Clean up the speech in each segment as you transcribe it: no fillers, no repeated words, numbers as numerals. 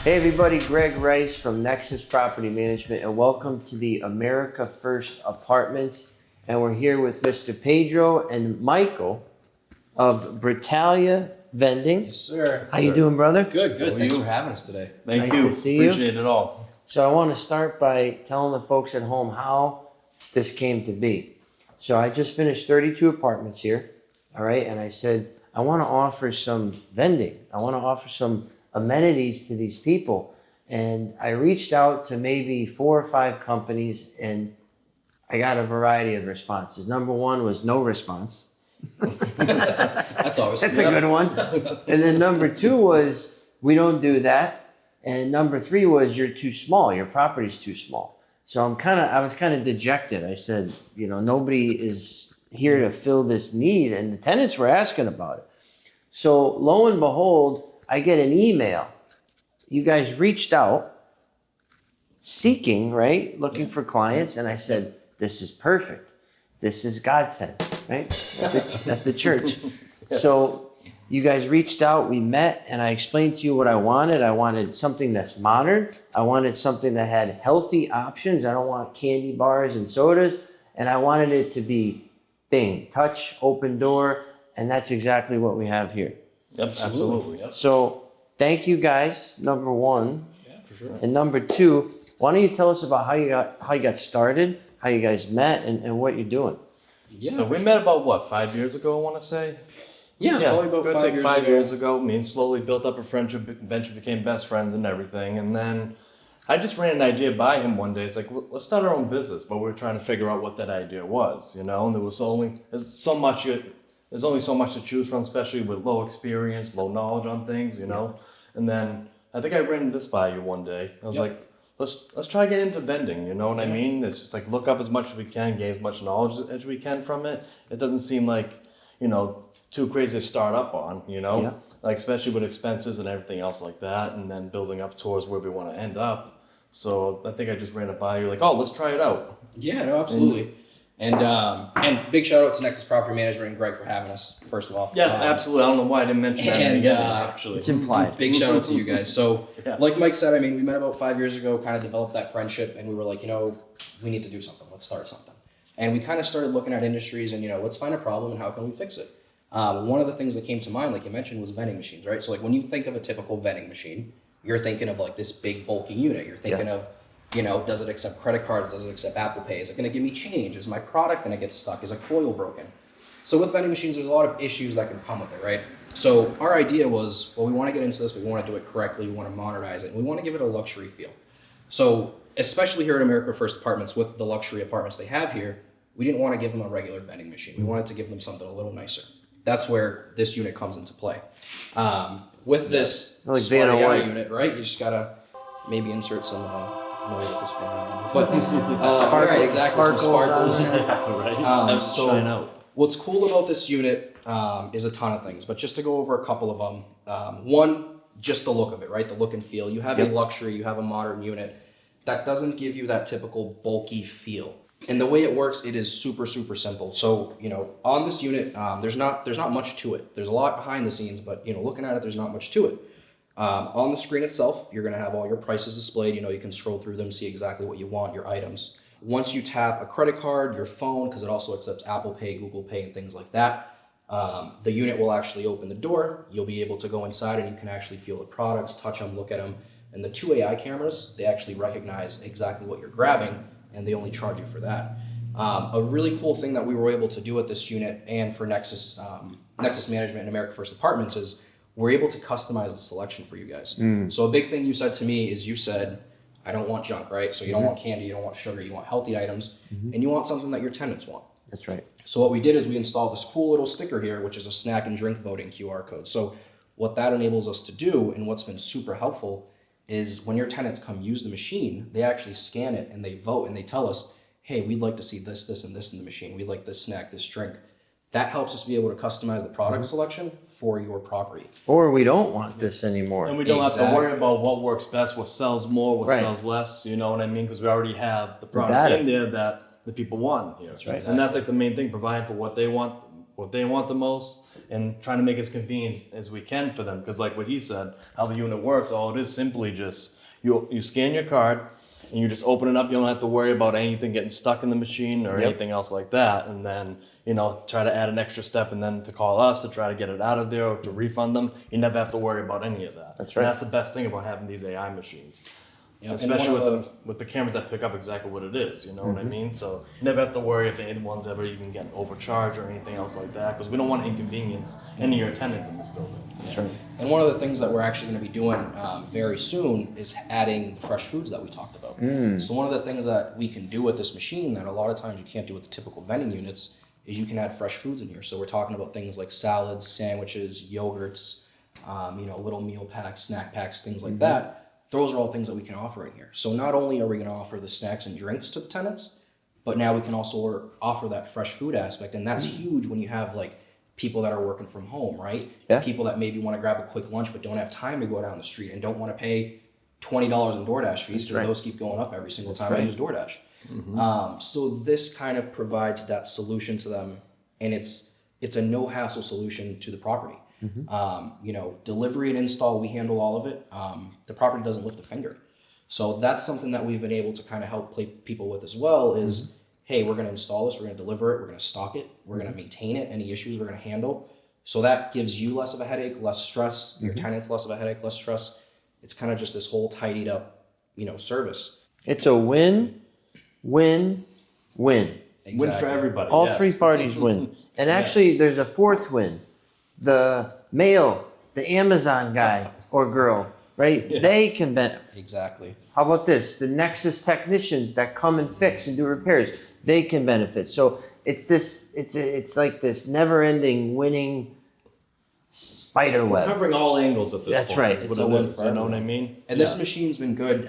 Hey everybody, Greg Rice from Nexus Property Management, and welcome to the America First Apartments. And we're here with Mr. Pedro and Michael of Britalia Vending. Yes, sir. How you doing, brother? Good. Thanks for having us today. Nice to see you. Appreciate it all. So I want to start by telling the folks at home how this came to be. So I just finished 32 apartments here, all right? And I said, I want to offer some vending. I want to offer some amenities to these people. And I reached out to maybe 4 or 5 companies and I got a variety of responses. Number one was no response. That's always That's a good one. And then number 2 was we don't do that. And number 3 was you're too small. Your property's too small. So I was kind of dejected. I said, nobody is here to fill this need, and the tenants were asking about it. So lo and behold, I get an email. You guys reached out seeking, right? Looking for clients. And I said, this is perfect. This is God sent, right? At the church. Yes. So you guys reached out, we met, and I explained to you what I wanted. I wanted something that's modern. I wanted something that had healthy options. I don't want candy bars and sodas. And I wanted it to be bing, touch, open door. And that's exactly what we have here. Yep, absolutely. Yep. So thank you guys, number 1. Yeah, for sure. And number 2, why don't you tell us about how you got started, how you guys met, and what you're doing? Yeah. So we met about 5 years ago, I want to say. Yeah, it's probably about 5 years ago. Me and slowly built up a friendship, eventually became best friends and everything. And then I just ran an idea by him one day. It's like, let's start our own business. But we were trying to figure out what that idea was, And there's only so much to choose from, especially with low experience, low knowledge on things, And then I think I ran this by you one day. I was like, let's try to get into vending, you know what I mean? It's just like look up as much as we can, gain as much knowledge as we can from it. It doesn't seem like, too crazy to start up on, like especially with expenses and everything else like that, and then building up towards where we want to end up. So I think I just ran it by you, like, oh, let's try it out. Yeah, no, absolutely. And big shout out to Nexus Property Management and Greg for having us, first of all. Yes, absolutely. I don't know why I didn't mention that in the beginning, actually. It's implied. Big shout out to you guys. So, Yeah. like Mike said, we met about 5 years ago, kind of developed that friendship, and we were like, we need to do something. Let's start something. And we kind of started looking at industries and, let's find a problem and how can we fix it. One of the things that came to mind, like you mentioned, was vending machines, right? So like when you think of a typical vending machine, you're thinking of like this big bulky unit. You're thinking of, does it accept credit cards? Does it accept Apple Pay? Is it going to give me change? Is my product going to get stuck? Is a coil broken? So with vending machines, there's a lot of issues that can come with it, right? So our idea was, we want to get into this, but we want to do it correctly. We want to modernize it, and we want to give it a luxury feel. So especially here at America First Apartments, with the luxury apartments they have here, we didn't want to give them a regular vending machine. We wanted to give them something a little nicer. That's where this unit comes into play. With this Like smart Vanna AI White. unit, right? You just gotta maybe insert some noise at this point. But right, exactly, some sparkles. Right? So Shine out. what's cool about this unit is a ton of things, but just to go over a couple of them. One, just the look of it, right? The look and feel. You have a luxury, you have a modern unit that doesn't give you that typical bulky feel. And the way it works, it is super, super simple. So, on this unit, there's not much to it. There's a lot behind the scenes, but, looking at it, there's not much to it. On the screen itself, you're going to have all your prices displayed. You can scroll through them, see exactly what you want, your items. Once you tap a credit card, your phone, because it also accepts Apple Pay, Google Pay, and things like that, the unit will actually open the door. You'll be able to go inside and you can actually feel the products, touch them, look at them. And the 2 AI cameras, they actually recognize exactly what you're grabbing, and they only charge you for that. A really cool thing that we were able to do at this unit and for Nexus Management and America First Apartments is we're able to customize the selection for you guys. So a big thing you said to me is you said, I don't want junk, right? So you don't want candy, you don't want sugar, you want healthy items, and you want something that your tenants want. That's right. So what we did is we installed this cool little sticker here, which is a snack and drink voting QR code. So what that enables us to do, and what's been super helpful, is when your tenants come use the machine, they actually scan it and they vote and they tell us, hey, we'd like to see this, this, and this in the machine. We'd like this snack, this drink. That helps us be able to customize the product selection for your property. Or we don't want this anymore. And we don't have to worry about what works best, what sells more, what Right. sells less, you know what I mean? Because we already have the product data. in there that the people want here. right. And that's like the main thing, providing for what they want the most, and trying to make it as convenient as we can for them. Because like what he said, how the unit works, all it is simply just you scan your card and you just open it up. You don't have to worry about anything getting stuck in the machine or anything else like that. And then, try to add an extra step and then to call us to try to get it out of there or to refund them. You never have to worry about any of that. That's right. And that's the best thing about having these AI machines. Yeah, Especially with the cameras that pick up exactly what it is, you know what I mean? So you never have to worry if anyone's ever even getting overcharged or anything else like that, because we don't want to inconvenience any of your tenants in this building. That's right. And one of the things that we're actually going to be doing very soon is adding the fresh foods that we talked about. So one of the things that we can do with this machine that a lot of times you can't do with the typical vending units is you can add fresh foods in here. So we're talking about things like salads, sandwiches, yogurts, little meal packs, snack packs, things like that. Those are all things that we can offer in here. So not only are we going to offer the snacks and drinks to the tenants, but now we can also offer that fresh food aspect. And that's huge when you have like people that are working from home, right? Yeah. People that maybe want to grab a quick lunch but don't have time to go down the street and don't want to pay $20 in DoorDash fees because those keep going up every single time I use DoorDash. So this kind of provides that solution to them, and it's a no hassle solution to the property. Delivery and install, we handle all of it. The property doesn't lift a finger. So that's something that we've been able to kind of help play people with as well is, hey, we're going to install this, we're going to deliver it, we're going to stock it, we're going to maintain it, any issues we're going to handle. So that gives you less of a headache, less stress, your tenants less of a headache, less stress. It's kind of just this whole tidied up, service. It's a win, win, win. Exactly. Win for everybody. All yes. three parties win. And actually, there's a fourth win. The mail, the Amazon guy or girl, right? Yeah. They can benefit. Exactly. How about this? The Nexus technicians that come and fix and do repairs, they can benefit. So it's like this never-ending winning spider web. We're covering all angles at this point. That's right. It's a win for everyone. You know what I mean? And this machine's been good.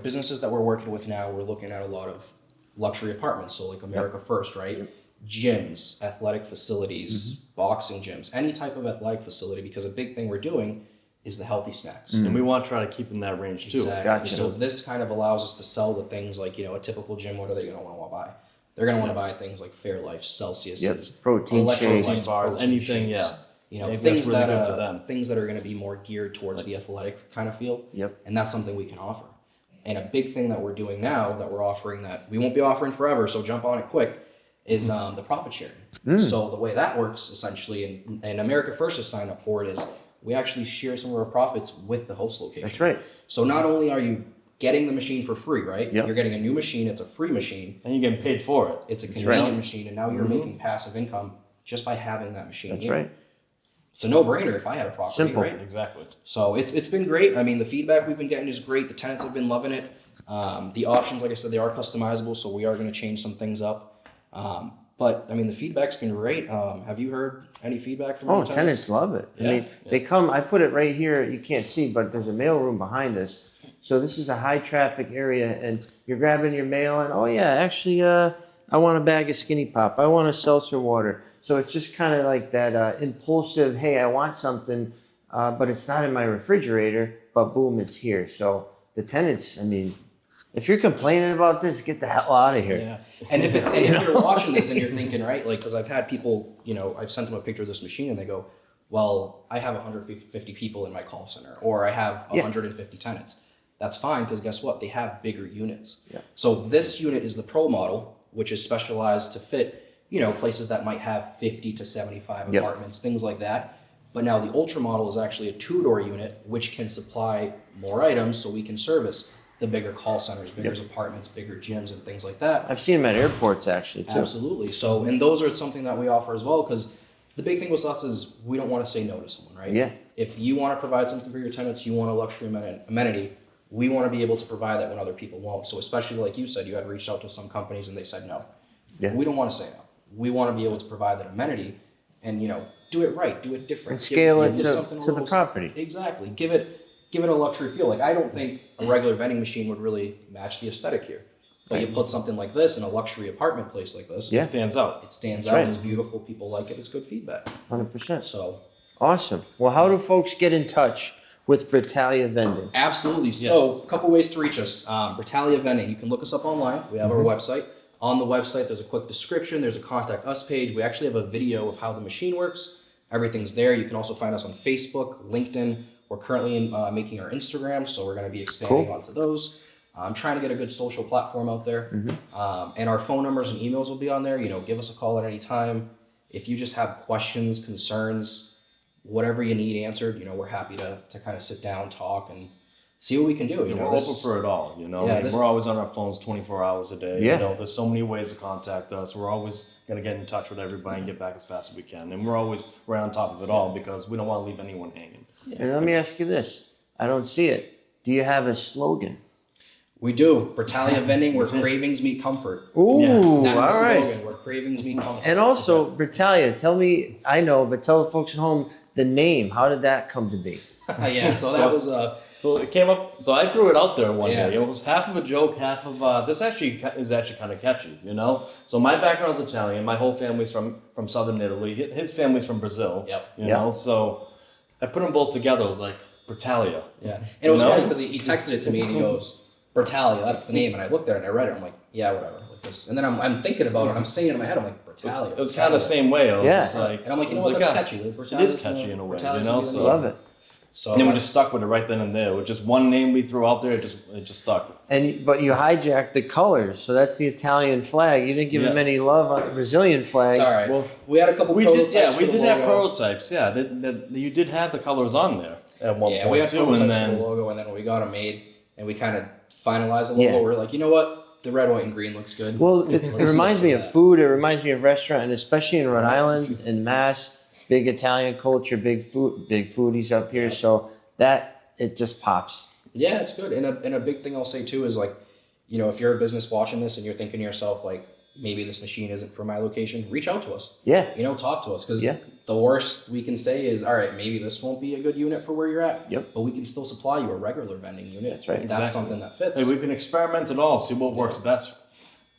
Businesses that we're working with now, we're looking at a lot of luxury apartments. So like America First, right? Gyms, athletic facilities, boxing gyms, any type of athletic facility, because a big thing we're doing is the healthy snacks. And we want to try to keep in that range too. Exactly. Gotcha. So this kind of allows us to sell the things like, a typical gym, what are they going to want to buy? They're going to want to buy things like Fairlife, Celsius, protein shakes, bars, anything, things really that good for them. things that are going to be more geared towards the athletic kind of feel. Yep. And that's something we can offer. And a big thing that we're doing now that we're offering that we won't be offering forever, so jump on it quick, is the profit sharing. So the way that works essentially, and America First has signed up for it, is we actually share some of our profits with the host location. That's right. So not only are you getting the machine for free, right? Yep. You're getting a new machine, it's a free machine. And you're getting paid for it. It's a convenient machine, and now you're making passive income just by having that machine. That's here. right. It's a no-brainer if I had a property, Simple. right? Exactly. So it's been great. I mean, the feedback we've been getting is great. The tenants have been loving it. The options, like I said, they are customizable, so we are going to change some things up. But I mean, the feedback's been great. Have you heard any feedback from your tenants? Tenants love it. Yeah. I mean, they come, I put it right here, you can't see, but there's a mail room behind us. So this is a high traffic area, and you're grabbing your mail, and I want a bag of Skinny Pop. I want a seltzer water. So it's just kind of like that impulsive, hey, I want something, but it's not in my refrigerator, but boom, it's here. So the tenants, I mean, if you're complaining about this, get the hell out of here. Yeah, and if you're watching this and you're thinking, right, like, because I've had people, I've sent them a picture of this machine and they go, well, I have 150 people in my call center, or I have 150 tenants. That's fine, because guess what? They have bigger units. Yeah. So this unit is the Pro model, which is specialized to fit, places that might have 50 to 75 apartments, things like that. But now the Ultra model is actually a 2-door unit, which can supply more items, so we can service the bigger call centers, bigger apartments, bigger gyms, and things like that. I've seen them at airports, actually, too. Absolutely. So, and those are something that we offer as well, because the big thing with us is we don't want to say no to someone, right? Yeah. If you want to provide something for your tenants, you want a luxury amenity, we want to be able to provide that when other people won't. So especially like you said, you had reached out to some companies and they said no. Yeah. We don't want to say no. We want to be able to provide that amenity and, do it right, do it different. And scale it this to something a the little- property. Exactly. Give it a luxury feel. Like, I don't think a regular vending machine would really match the aesthetic here. But you put something like this in a luxury apartment place like this, It stands out. it stands That's out, right. it's beautiful, people like it, it's good feedback. 100%. So, Awesome. Well, how do folks get in touch with Britalia Vending? absolutely. So, a couple ways to reach us. Britalia Vending, you can look us up online. We have our website. On the website, there's a quick description, there's a contact us page. We actually have a video of how the machine works. Everything's there. You can also find us on Facebook, LinkedIn. We're currently making our Instagram, so we're going to be expanding onto those. I'm trying to get a good social platform out there. And our phone numbers and emails will be on there. Give us a call at any time. If you just have questions, concerns, whatever you need answered, we're happy to kind of sit down, talk, and see what we can do. We're open for it all, we're always on our phones 24 hours a day. There's so many ways to contact us. We're always going to get in touch with everybody and get back as fast as we can. And we're on top of it all because we don't want to leave anyone hanging. And let me ask you this. I don't see it. Do you have a slogan? We do. Britalia Vending, where cravings meet comfort. Ooh, That's the all right. slogan, where cravings meet comfort. And also, Britalia, tell me, I know, but tell the folks at home the name. How did that come to be? So that was... So it came up. So I threw it out there one day. It was half of a joke, half of this. Is kind of catchy, So my background's Italian. My whole family's from southern Italy. His family's from Brazil. So I put them both together. It was like Britalia. Yeah, and it was funny because he texted it to me and he goes, "Britalia, that's the name." And I looked at it and I read it. I'm like, "Yeah, whatever." Like this. And then I'm thinking about it. I'm saying it in my head. I'm like, "Britalia." It was kind of the same way. I was just like, and I'm like, that's catchy. Like, it is catchy in a way, So love it. So and then we just stuck with it right then and there. With just one name we threw out there, it just stuck. But you hijacked the colors, so that's the Italian flag. You didn't give him any love on the Brazilian flag. It's all right. Well, we had a couple prototypes. We did have prototypes. Yeah, you did have the colors on there at one point. Yeah, we had prototypes and for the logo, and then when we got them made and we kind of finalized the logo, we were like, you know what? The red, white, and green looks good. Well, it reminds me of food. It reminds me of restaurant, and especially in Rhode Island and Mass, big Italian culture, big foodies up here. So that it just pops. Yeah, it's good. And a big thing I'll say too is like, if you're a business watching this and you're thinking to yourself like, maybe this machine isn't for my location, reach out to us. Yeah. Talk to us because the worst we can say is, all right, maybe this won't be a good unit for where you're at. Yep. But we can still supply you a regular vending unit. That's right. If that's something that fits. Hey, we can experiment it all, see what works best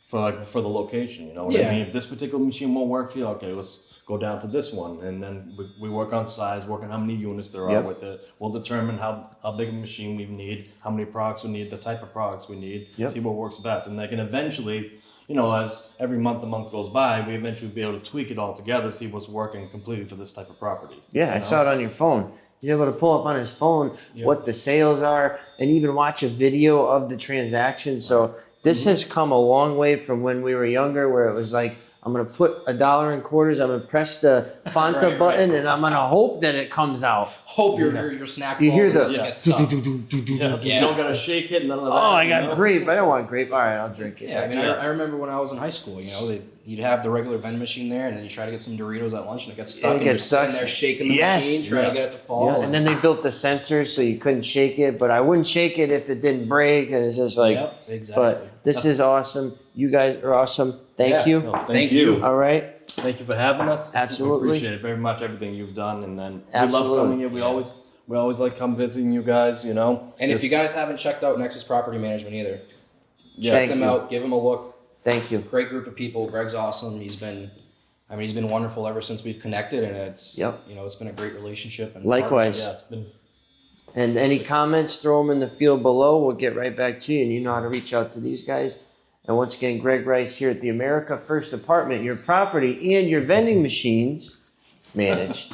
for the location. You know what I mean? If this particular machine won't work for you, okay, let's go down to this one, and then we work on size, work on how many units there are with it. We'll determine how big a machine we need, how many products we need, the type of products we need, see what works best, and they can eventually, as every month goes by, we eventually be able to tweak it all together, see what's working completely for this type of property. Yeah, I saw it on your phone. He's able to pull up on his phone what the sales are and even watch a video of the transaction. So this has come a long way from when we were younger, where it was like, I'm going to put $1 in quarters, I'm going to press the Fanta button, and I'm going to hope that it comes out. Hope your snack You hear the get stuck. You don't got to shake it, none of that. Oh, I got grape. I don't want grape. All right, I'll drink it. Yeah, I mean, I remember when I was in high school, you'd have the regular vending machine there, and then you try to get some Doritos at lunch, and it gets stuck, and you're sitting there shaking the machine, trying to get it to fall. Yeah, and then they built the sensors so you couldn't shake it, but I wouldn't shake it if it didn't break, and it's just like, exactly. But this is awesome. You guys are awesome. Thank you. No, thank you. All right. Thank you for having us. Absolutely. We appreciate it very much, everything you've done, and then Absolutely. we love coming here. We always like come visiting you guys, And if you guys haven't checked out Nexus Property Management either, check them out, give them a look. Thank you. Great group of people. Greg's awesome. He's been wonderful ever since we've connected, and it's it's been a great relationship. And Likewise. Yeah, it's been. And any comments, throw them in the field below. We'll get right back to you, and you know how to reach out to these guys. And once again, Greg Rice here at the America First Apartment, your property and your vending machines managed.